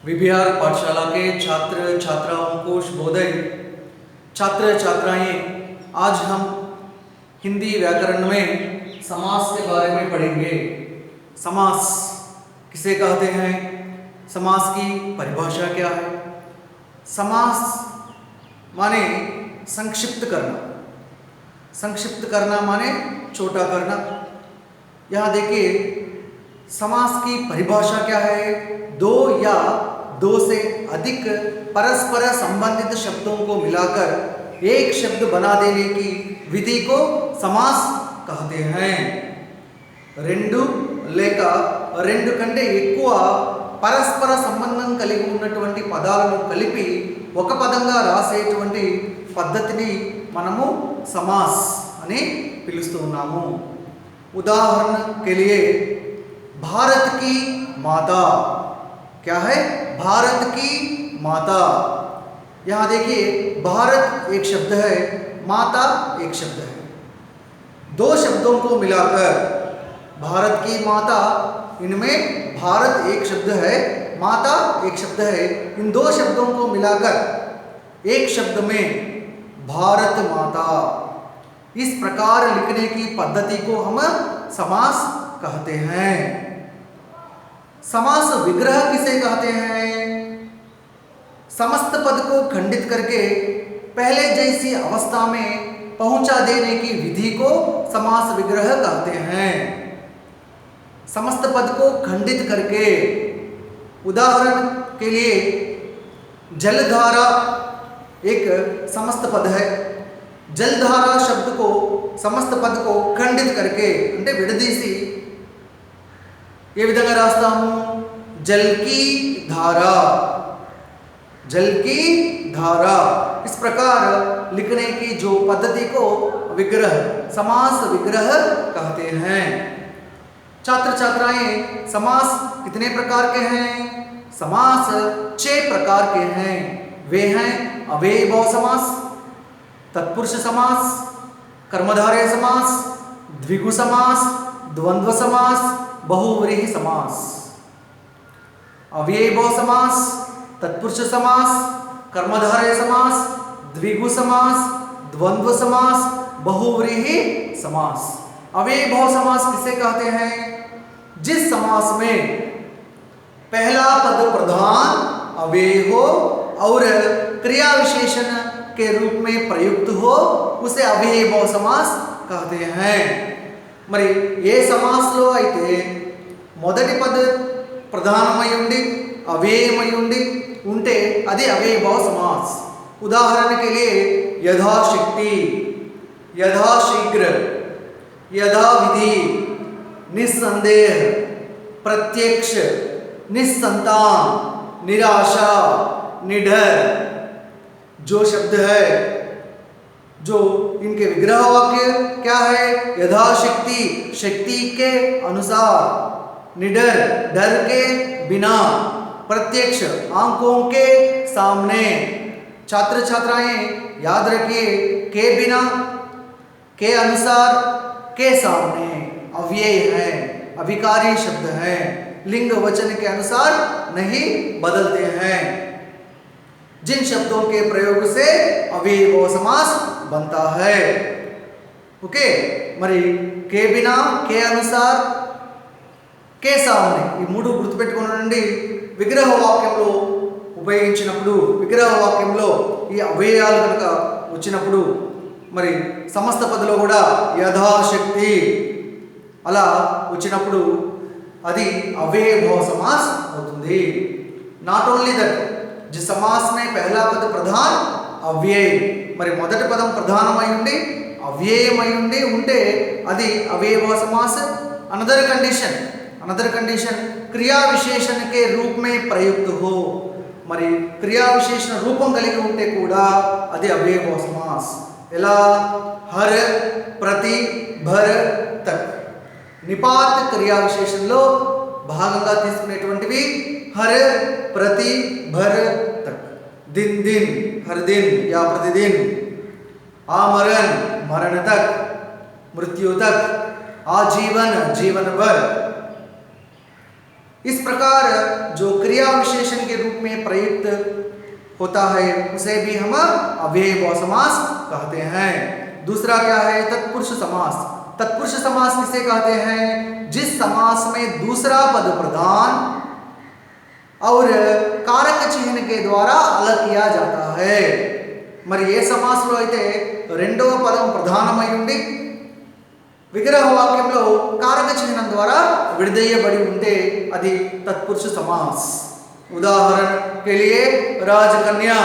विबिहार पाठशाला के छात्र छात्राओं को शुभोदय। छात्र छात्राएं, आज हम हिंदी व्याकरण में समास के बारे में पढ़ेंगे। समास किसे कहते हैं, समास की परिभाषा क्या है। समास माने संक्षिप्त करना, संक्षिप्त करना माने छोटा करना। यहाँ देखिए समास की परिभाषा क्या है, दो या दो से अधिक परस्पर संबंधित शब्दों को मिलाकर एक शब्द बना देने की विधि को समास कहते हैं। రెండు లేక రెండు కంటే ఎక్కువ పరస్పర సంబంధం కలిగి ఉన్నటువంటి పదాలను కలిపి ఒక పదంగా రాసేటువంటి పద్ధతిని మనము समास అని పిలుస్తూ ఉన్నాము। उदाहरण के लिए भारत की माता, क्या है, भारत की माता। यहाँ देखिए भारत एक शब्द है, माता एक शब्द है। दो शब्दों को मिलाकर भारत की माता, इनमें भारत एक शब्द है, माता एक शब्द है। इन दो शब्दों को मिलाकर एक शब्द में भारत माता, इस प्रकार लिखने की पद्धति को हम समास कहते हैं। समास विग्रह किसे कहते हैं, समस्त पद को खंडित करके पहले जैसी अवस्था में पहुंचा देने की विधि को समास विग्रह कहते हैं। समस्त पद को खंडित करके, उदाहरण के लिए जलधारा एक समस्त पद है। जलधारा शब्द को, समस्त पद को खंडित करके అంటే విడదీసి ఏ విధంగా రాస్తాము, जल की धारा, जल की धारा। इस प्रकार लिखने की जो पद्धति को विग्रह, समास विग्रह कहते हैं। छात्र छात्राएं, समास कितने प्रकार के हैं, समास 6 प्रकार के हैं। वे हैं अव्ययीभाव समास, तत्पुरुष समास, कर्मधारय समास, द्विगु समास, द्वंद्व समास, बहुव्रीहि समास। अव्ययीभाव समास, तत्पुरुष समास, कर्मधारय समास, द्विगु समास, द्वंद्व समास, बहुव्रीहि समास। अव्ययीभाव समास किसे कहते हैं, जिस समास में पहला पद प्रधान अव्यय हो और क्रिया विशेषण के रूप में प्रयुक्त हो, उसे अव्ययीभाव समास कहते हैं। మరి ఏ సమాసంలో అయితే మొదటి పద ప్రధానమై ఉండి అవ్యయమై ఉంటే అది అవ్యయీభావ समास। उदाहरण के लिए यथाशक्ति, यथाशीघ्र, यथाविधि, निस्संदेह, प्रत्यक्ष, निस्संतान, निराशा, निडर, जो शब्द है, जो इनके विग्रह वाक्य क्या है, यथाशक्ति, शक्ति के अनुसार, निडर, डर के बिना, प्रत्यक्ष, आंखों के सामने। छात्र छात्राएं याद रखिए, के बिना, के अनुसार, के सामने अव्यय है, अभिकारी शब्द है, लिंग वचन के अनुसार नहीं बदलते हैं। जिन शब्दों के प्रयोग से अव्ययीभाव समास बनता है। ओके, మరి के बिना, के अनुसार, के सामने, ఈ మూడు గుర్తుపెట్టుకోనండి। విగ్రహ వాక్యంలో ఉపయోగించినప్పుడు, విగ్రహ వాక్యంలో ఈ అవ్యయాలు కనుక వచ్చినప్పుడు, మరి సమస్త పదలో కూడా యథాశక్తి అలా వచ్చినప్పుడు అది अव्ययीभाव समास అవుతుంది। నాట్ ఓన్లీ దట్, जिस समास में पहला पद प्रधान अव्यय, మరి మొదటి పదం ప్రధానమై ఉండి అవ్యయమై ఉంటే అది अव्ययीभाव समास। अनदर कंडीशन क्रिया विशेषण के रूप में प्रयुक्त हो, మరి క్రియా విశేషణ రూపం కలిగి ఉంటే కూడా అది अव्ययीभाव समास। ఎలా, हर, प्रति, भर, तक। నిపాత్ క్రియా విశేషణలో భాగంగా తీసుకునేటువంటివి हर, प्रति, भर, तक। दिन दिन, हर दिन या प्रतिदिन। आमरण, मरण तक, मृत्यु तक, आजीवन, जीवन भर। इस प्रकार जो क्रिया विशेषण के रूप में प्रयुक्त होता है उसे भी हम अव्ययभाव समास कहते हैं। दूसरा क्या है? तत्पुरुष समास। तत्पुरुष समास किसे कहते हैं? जिस समास में दूसरा पद प्रधान और कारक चिन्ह के द्वारा अलग किया जाता है। మరి ఏ సమాసంలో అయితే రెండవ పదం ప్రధానమై ఉండి విగ్రహ వాక్యంలో కారక చిహ్నం ద్వారా విడదీయబడి ఉంటే అది तत्पुरुष समास। उदाहरण के लिए राजकन्या,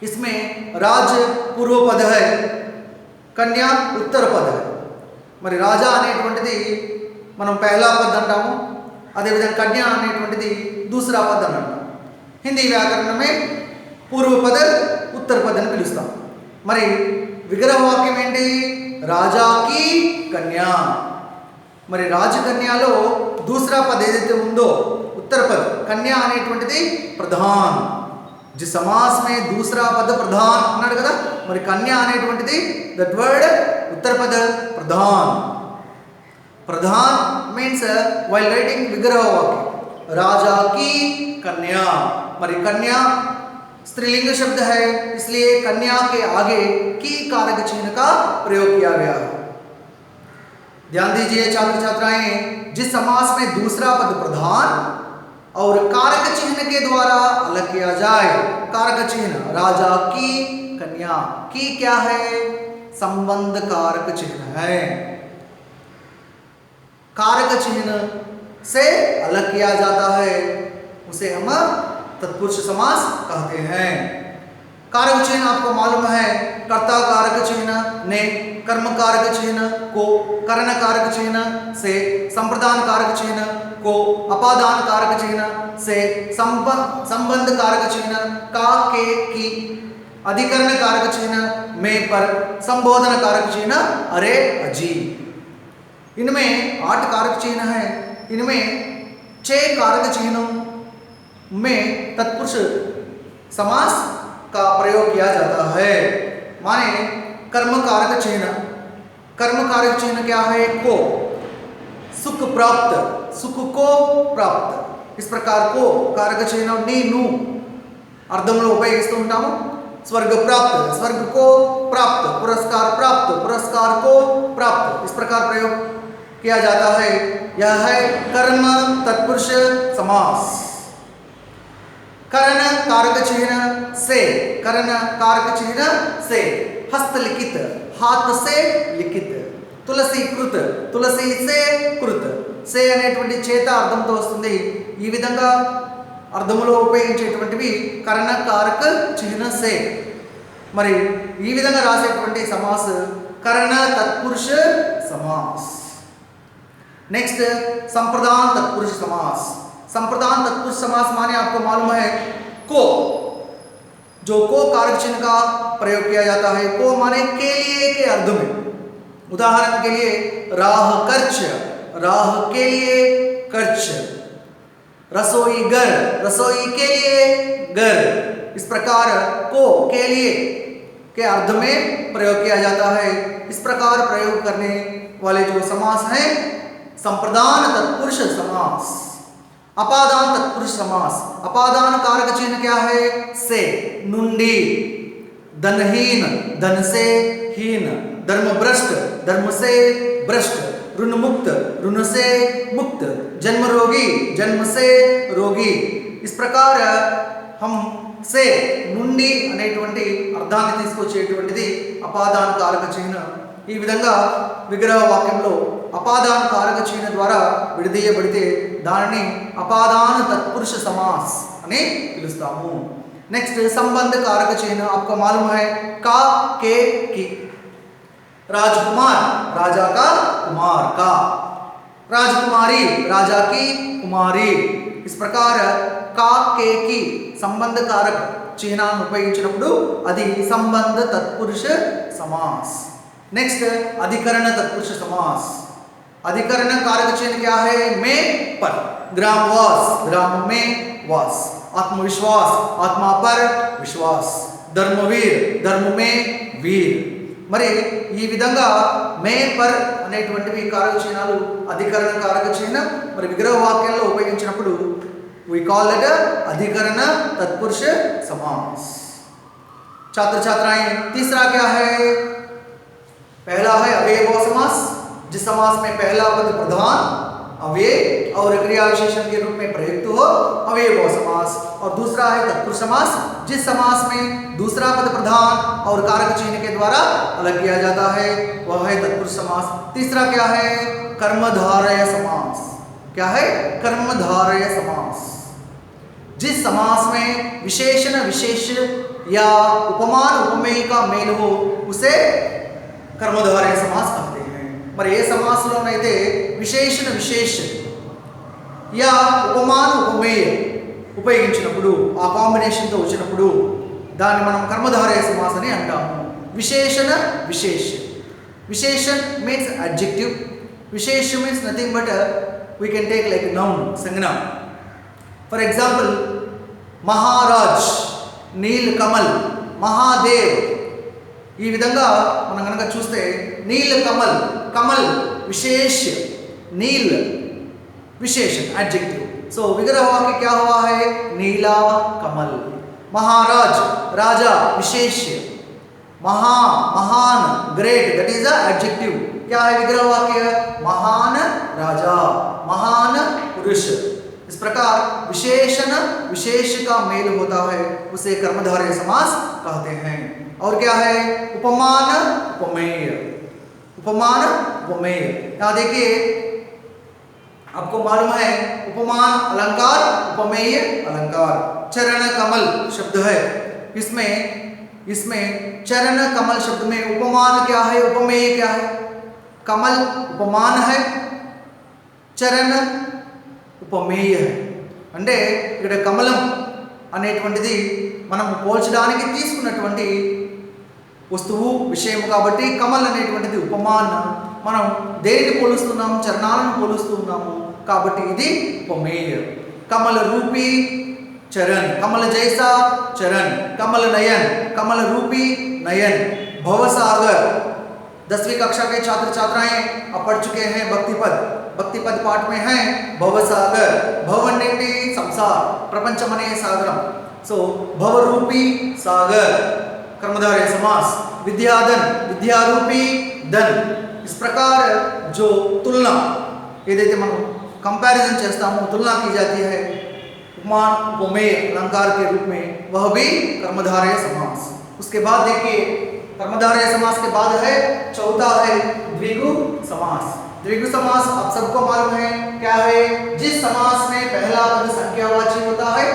इसमें राज पूर्व पद है, कन्या उत्तर पद है। మరి రాజా అనేటువంటిది మనం पहला पद అంటాము, అదేవిధంగా కన్యా అనేటువంటిది दूसरा पद అని అంటాం। హిందీ వ్యాకరణం में पूर्व पद उत्तर पद అని పిలుస్తాం। మరి విగ్రహ వాక్యం ఏంటి? రాజా की कन्या। మరి రాజకన్యాలో दूसरा पद ఏదైతే ఉందో उत्तर पद कन्या అనేటువంటిది प्रधान। जिस समास में दूसरा पद प्रधान అన్నాడు కదా, మరి కన్యా అనేటువంటిది దట్ వర్డ్ उत्तर पद प्रधान। प्रधान मीन्स while writing विग्रह वाक्य राजा की कन्या। మరి कन्या स्त्रीलिंग शब्द है, इसलिए कन्या के आगे की कारक चिन्ह का प्रयोग किया गया है। ध्यान दीजिए छात्र छात्राएं, जिस समास में दूसरा पद प्रधान और कारक चिन्ह के द्वारा अलग किया जाए, कारक चिन्ह राजा की कन्या की क्या है? संबंध कारक चिन्ह है। कारक चिन्ह से अलग किया जाता है उसे हम तत्पुरुष समास कहते हैं। कारक चिन्ह आपको मालूम है, कर्ता कारक चिन्ह ने कर्म कारक चिन्ह को करण कारक चिन्ह से, संप्रदान कारक चिन्ह को अपादान कारक चिन्ह से, संबंध कारक चिन्ह का के की, अधिकरण कारक चिन्ह में पर, संबोधन कारक चिन्ह अरे अजी। इनमें 8 कारक चिन्ह हैं। इनमें 6 कारक चिन्हों में तत्पुरुष समास का प्रयोग किया जाता है। माने कर्म कारक चिन्ह, कर्म कारक चिन्ह क्या है? को, सुख प्राप्त, सुख को प्राप्त, इस प्रकार को कारक चिन्ह नीनु అర్థంలో ఉపయోగిస్తూ ఉంటాము। स्वर्ग प्राप्त, स्वर्ग को प्राप्त, पुरस्कार प्राप्त, पुरस्कार को प्राप्त, इस प्रकार प्रयोग किया जाता है। यह है कर्म तत्पुरुष समास। करण कारक चिन्ह से, करण कारक चिन्ह से, हस्तलिखित, हाथ से लिखित, तुलसी कृत, तुलसी से कृत, से అనేటువంటి చేత అర్థంతో వస్తుంది। ఈ విధంగా అర్థములో ఉపయోగించేటువంటివి కరణ కారక చిహ్న సే। మరి ఈ విధంగా రాసేటువంటి సమాస్ కరణ తత్పురుష సమాస్। नेक्स्ट संप्रदान तत्पुरुष समास। संप्रदान तत्पुरुष समास माने आपको मालूम है को, जो को कारक चिन्ह का प्रयोग किया जाता है। को माने के लिए के अर्थ में। उदाहरण के लिए राह कर्च, राह के लिए कर्च, रसोई घर, रसोई के लिए घर, इस प्रकार को के लिए के अर्थ में प्रयोग किया जाता है। इस प्रकार प्रयोग करने वाले जो समास हैं संप्रदान तत्पुरुष समास। अपादान तत्पुरुष समास। अपादान कारक चिन्ह क्या है? से, नुंडी, धनहीन, धन से हीन, धर्म भ्रष्ट, धर्म से भ्रष्ट, ऋण मुक्त, ऋण से मुक्त, जन्म रोगी, जन्म से रोगी, इस प्रकार हम से నుండి అనేటువంటి అర్థాన్ని తీసుకొచ్చేటువంటిది అపాదాన కారక చిహ్నం। ఈ విధంగా విగ్రహ వాక్యంలో అపాదాన కారక చిహ్న ద్వారా విడదీయబడితే దానిని అపాదాన తత్పురుష సమాస్ అని పిలుస్తాము। నెక్స్ట్ సంబంధ కారక చిహ్న आपको मालूम है का, के, की। राजकुमार, राजा का कुमार का, राजकुमारी, राजा की कुमारी, इस प्रकार का, के, की संबंध कारक चिह्नाన్ని ఉపయోగించినప్పుడు అది సంబంధ తత్పురుష సమాస్। नेक्स्ट अधिकरण तत्पुरुष समास। अधिकरण कारक चिन्ह क्या है? में पर, ग्रामवास, ग्राम में वास, आत्मविश्वास, आत्मा पर विश्वास, धर्मवीर, धर्म में वीर, మరి ఈ విధంగా మే పర్ అనేటువంటివి కారక చిహ్నాలు అధికరణ కారక చిహ్నం మరి విగ్రహ వాక్యంలో ఉపయోగించినప్పుడు we call it अधिकरण तत्पुरुष समास। छात्र छात्राएं तीसरा क्या है? पहला है अव्ययभाव समास, जिस समास में पहला पद प्रधान अव्यय और क्रिया विशेषण के रूप में प्रयुक्त हो अव्ययभाव समास। और दूसरा है तत्पुरुष समास, जिस समास में दूसरा पद प्रधान और कारक चिन्ह के द्वारा अलग किया जाता है वह है तत्पुरुष समास। तीसरा क्या है? कर्मधारय समास। क्या है? कर्मधारय समास। जिस समास में विशेषण विशेष या उपमान उपमेय का मेल हो उसे कर्मधारय समास कहते हैं। మరి ఏ సమాసంలోనైతే విశేషణ విశేష యా ఉపమాన ఉపమేయ ఉపయోగించినప్పుడు ఆ కాంబినేషన్తో వచ్చినప్పుడు దాన్ని మనం కర్మధారయ సమాస అని అంటాము. విశేషణ విశేష, విశేషణ మీన్స్ అడ్జెక్టివ్, విశేష means nothing but we can take like noun సంజ్ఞ. For example Maharaj, Neel Kamal, Mahadev. ఈ విధంగా మనం కనుక చూస్తే నీల్ కమల్, कमल विशेष, नील विशेषण एडजेक्टिव. सो विग्रह वाक्य क्या हुआ है? नीला कमल. महाराज राजा विशेष, महा महान great that is a adjective. क्या है विग्रह वाक्य? महान राजा, महान पुरुष. इस प्रकार विशेषण विशेष का मेल होता है उसे कर्मधारय समास कहते हैं. और क्या है? उपमान उपमेय, उपमान उपमेय. यहाँ देखिए आपको मालूम है उपमान अलंकार, उपमेय अलंकार. चरण कमल शब्द है, इसमें चरण कमल शब्द में उपमान क्या है, उपमेय क्या है? कमल उपमान है, చరణ ఉపమేయ. అంటే ఇక్కడ కమలం అనేటువంటిది మనం పోల్చడానికి తీసుకున్నటువంటి వస్తువు విషయం కాబట్టి కమల్ అనేటువంటిది ఉపమానం. మనం దేనికి పోలుస్తున్నాము? చరణాలను పోలుస్తున్నాము కాబట్టి ఇది ఉపమేయ. కమల రూపీ चरण, कमल जैसा चरण, कमल नयन, कमल रूपी नयन, भवसागर। 10वीं कक्षा के छात्र छात्राएं अब पढ़ चुके हैं भक्ति पद पाठ में है भवसागर, भवनिटी संसार, प्रपंचमने सागरम। सो भवरूपी सागर कर्मधारय समास, विद्याधन विद्यारूपी धन। इस प्रकार जो तुलना ఏదైతే మనం कंपैरिजन చేస్తామో तुलना की जाती है उपमान उपमेय अलंकार के रूप में, वह भी कर्मधारय समास। उसके बाद देखिए कर्मधारय समास के बाद है चौथा है द्विगु समास। द्विगु समास आप सबको मालूम है क्या है? जिस समास में पहला पद संख्यावाची होता है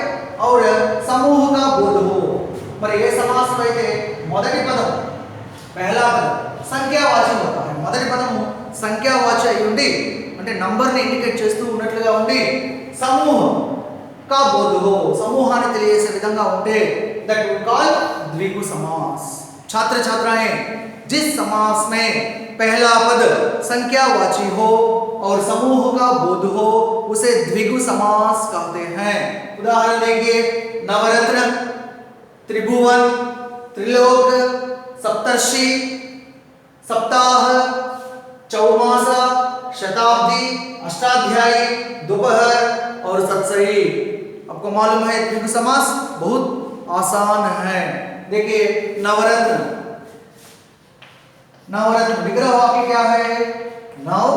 और समूह का बोध हो। మరి ఏ సమాసం అయితే మొదటి పదం పహలా పదం సంఖ్యావాచి होता है, మొదటి పదము సంఖ్యావాచి అయి ఉండి అంటే నంబర్ ని ఇండికేట్ చేస్తూ ఉన్నట్లుగా ఉండి సమూహం का बोध हो, समूहाన్ని తెలియజేసే విధంగా ఉంటే that we call द्विगु समास। छात्र छात्राएं जिस समास में पहला पद संख्यावाची हो और समूह का बोध हो उसे द्विगु समास कहते हैं। उदाहरण देखिए नवरत्न, त्रिभुवन, त्रिलोक, सप्तर्षि, सप्ताह, चौमासा, शताब्दी, अष्टाध्यायी, दोपहर और सत्सई। आपको मालूम है द्विगु समास बहुत आसान है। देखिए नवरत्न, नवरत्न विग्रह वाक्य क्या है? नव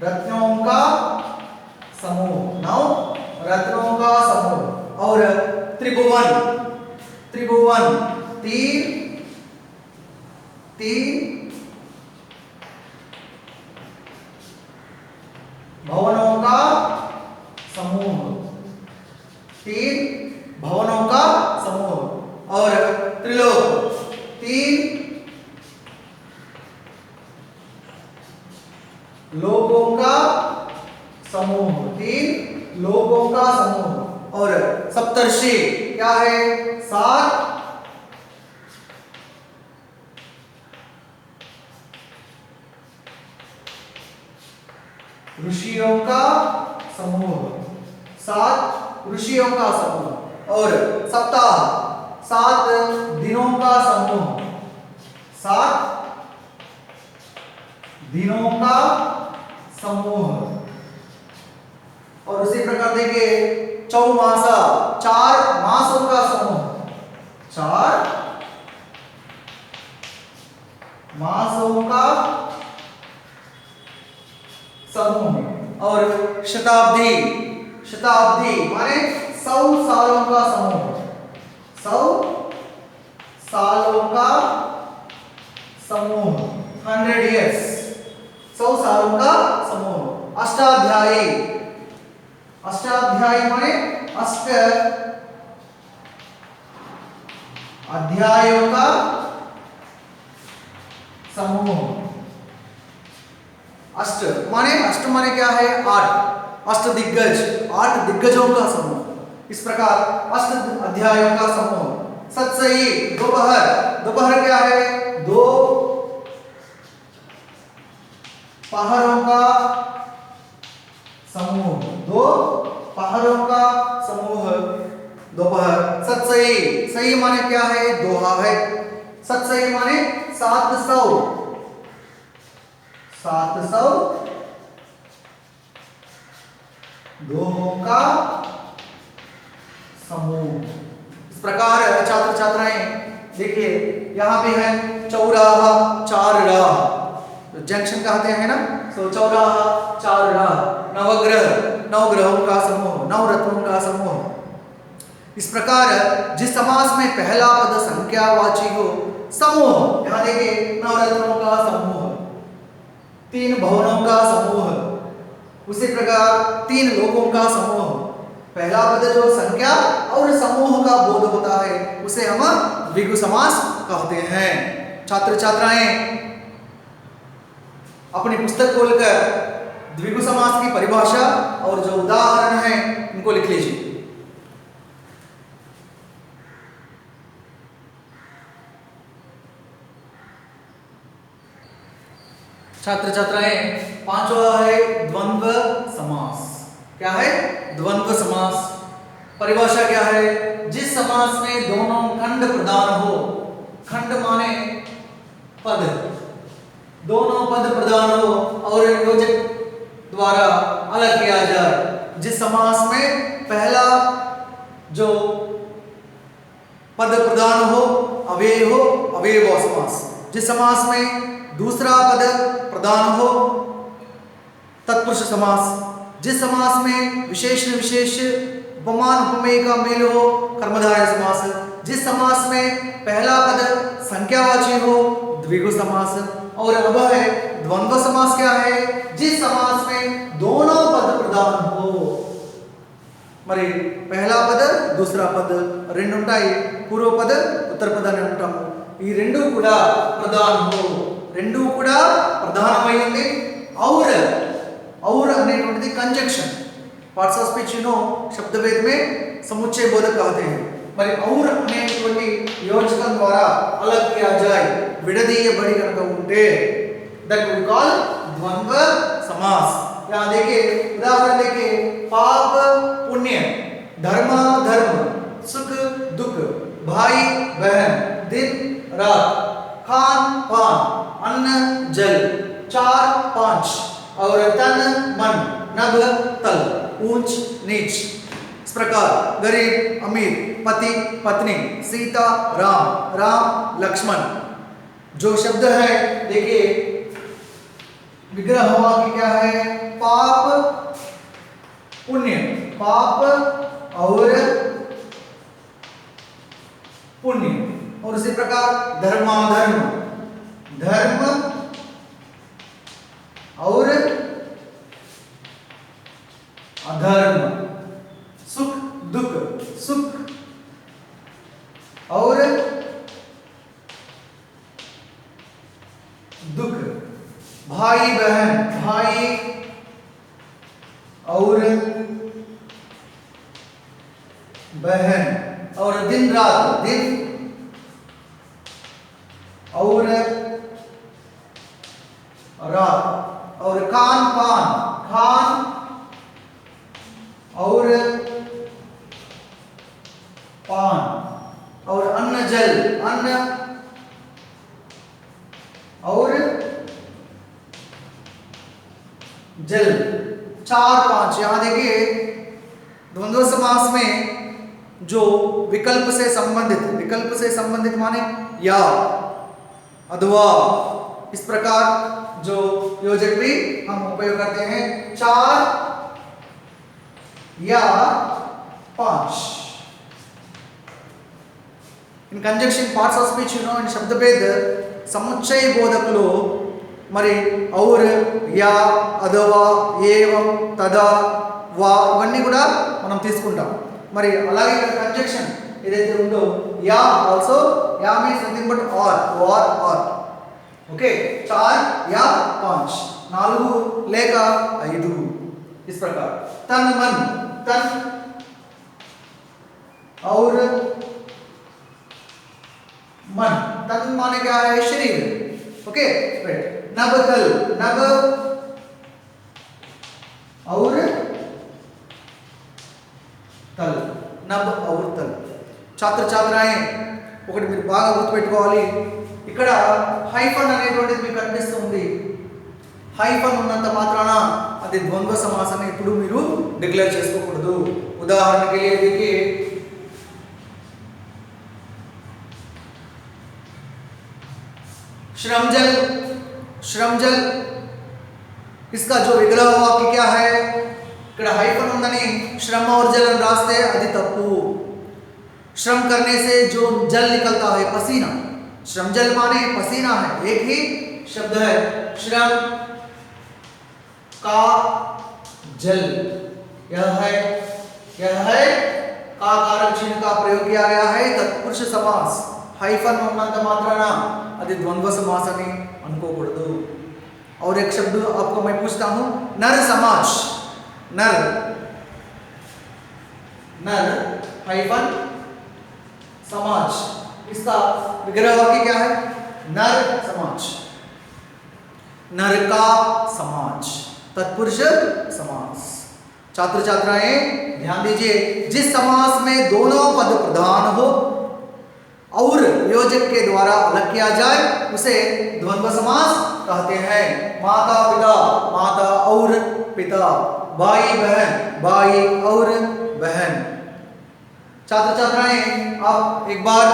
रत्नों का समूह, नव रत्नों का समूह। और त्रिभुवन, त्रिभुवन तीन भवनों का समूह, तीन भवनों का समूह। और त्रिलोक तीन लोकों का समूह, तीन लोकों का समूह। और सप्तर्षि क्या है? 7 ऋषियों का समूह, 7 ऋषियों का समूह। और सप्ताह 7 दिनों का समूह, 7 दिनों का समूह। और उसी प्रकार देखिए चौमासा, 4 मासों का समूह, 4 मासों का समूह। और शताब्दी, शताब्दी माने 100 सालों का समूह, 100 सालों का समूह, 100 years, 100 सालों का समूह। अष्टाध्यायी, अष्टाध्यायी माने अष्ट अध्यायों का समूह। अष्ट माने क्या है? 8, अष्ट दिग्गज, 8 दिग्गजों का समूह। इस प्रकार अष्ट अध्यायों का समूह। सतसई, दोपहर, दोपहर क्या है? 2 पहरों का समूह, 2 पहरों का समूह दोपहर। सतसई, सही माने क्या है? दोहा है। सतसई माने 700, 700 दोहों का समूह। इस प्रकार छात्र छात्राएं देखिए यहाँ पे है चौराहा, 4 राह, जंक्शन कहते हैं ना, सो चौराहा, 4 राह। नवग्रह, 9 ग्रहों का समूह, 9 रत्नों का समूह। इस प्रकार जिस समास में पहला पद संख्यावाची हो, समूह, यहाँ देखिए 9 रत्नों का समूह, 3 भवनों का समूह, उसी प्रकार 3 लोकों का समूह। पहला पद जो संख्या और समूह का बोध होता है उसे हम द्विगु समास कहते हैं। छात्र छात्राएं अपनी पुस्तक खोलकर द्विगु समास की परिभाषा और जो उदाहरण है उनको लिख लीजिए। छात्र छात्राएं पांचवा है द्वंद्व समास। क्या है? द्वंद्व समास। परिभाषा क्या है? जिस समास में दोनों खंड प्रधान हो, खंड माने पद, दोनों पद प्रधान हो और योजक द्वारा अलग किया जाए। जिस समास में पहला जो पद प्रधान हो, अव्यय हो, अव्ययभाव समास। जिस समास में दूसरा पद प्रधान हो, तत्पुरुष समास। जिस समास में विशेषण विशेष उपमान उपमेय का मेल हो, कर्मधारय समास। जिस समास में पहला पद संख्यावाची हो, द्विगु समास। और अब है द्वंद्व समास। क्या है? जिस समास में दोनों पद प्रधान हो, మరి पहला पद दूसरा पद రెండు ఉంటాయి, పూర్వ పద ఉత్తర పద అని అంటాము. ఈ రెండు కూడా ప్రధాన हो, రెండు కూడా ప్రధానమై ఉంది. और అనేటువంటిది कंजक्शन, पार्ट्स ऑफ स्पीच शब्दभेद में समुच्चय बोधक कहते हैं. మరి और అనేటువంటి योजकం ద్వారా अलग किया जाए, విడదీయబడి కనుక ఉంటే that we call द्वंद्व समास. यहाँ देखिए उदाहरण देखिए, पाप पुण्य, धर्म धर्म, सुख दुख, भाई बहन, दिन रात, खान पान, अन्न जल, 4 5, और तन मन, नभ तल, ऊंच नीच. इस प्रकार गरीब अमीर, पति पत्नी, सीता राम, राम लक्ष्मण. जो शब्द है देखिए विग्रह हुआ कि क्या है? पाप पुण्य, पाप और पुण्य. और इसी प्रकार धर्माधर्म, धर्म और अधर्म. सुख दुख, सुख और दुख. भाई बहन, भाई और बहन. और दिन रात, दिन और रात. और खान पान, खान और पान. और अन्न और जल। 4-5 यहां देखिए द्वंद्व समास में जो विकल्प से संबंधित माने या, अथवा, इस प्रकार जो योजक भी हम उपयोग करते हैं 4 या 5। इन कंजंक्शन पार्ट्स ऑफ स्पीच इन शब्दभेद समुच्चय बोधకులు మరి और या అథవా ఏవం తదా వా ఇవన్నీ కూడా మనం తీసుకుంటాం। మరి అలాగే కంజంక్షన్ ఏదైతే ఉందో या ఆల్సో या means nothing but are okay 4 या 5 4 లేక 5 इस प्रकार तन मन तन और मन। तन माने क्या है शरीर। Okay right. नभ तल नभ और तल नभ और तल। छात्र छात्राएं ఒకటి మీరు బాగా గుర్తుపెట్టుకోవాలి ఇక్కడ హైఫన్ అనేటువంటిది మీకు కనిపిస్తుంది। హైఫన్ ఉన్నంత మాత్రాన అది ద్వంద్వ సమాసాన్ని ఇప్పుడు మీరు డిక్లేర్ చేసుకోకూడదు। उदाहरण के लिए देखिए श्रमजल इसका जो विग्रह वाक्य क्या है ఇక్కడ హైఫన్ ఉందని श्रम और जल रास्ते అది తప్పు। श्रम करने से जो जल निकलता है पसीना, श्रम जल माने पसीना है, एक ही शब्द है। श्रम का जल यह है का कारक चिन्ह का प्रयोग किया गया है तत्पुरुष समास। हाइफन ఉన్నంత మాత్రాన అది ద్వంద్వ समास అని అనుకోకూడదు। और एक शब्द आपको मैं पूछता हूं नर समाज। नर हाइफन समाज इसका विग्रह वाक्य क्या है नर समाज, नर का समाज, तत्पुरुष समास। छात्र छात्राएं ध्यान दीजिए जिस समास में दोनों पद प्रधान हो और योजक के द्वारा अलग किया जाए उसे द्वंद्व समास कहते हैं। माता पिता माता और पिता, भाई बहन भाई और बहन। छात्र छात्राएं आप एक बार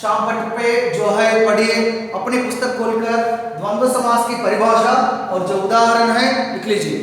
शाम पट पे जो है पढ़िए, अपनी पुस्तक खोलकर द्वंद्व समास की परिभाषा और जो उदाहरण है लिख लीजिए।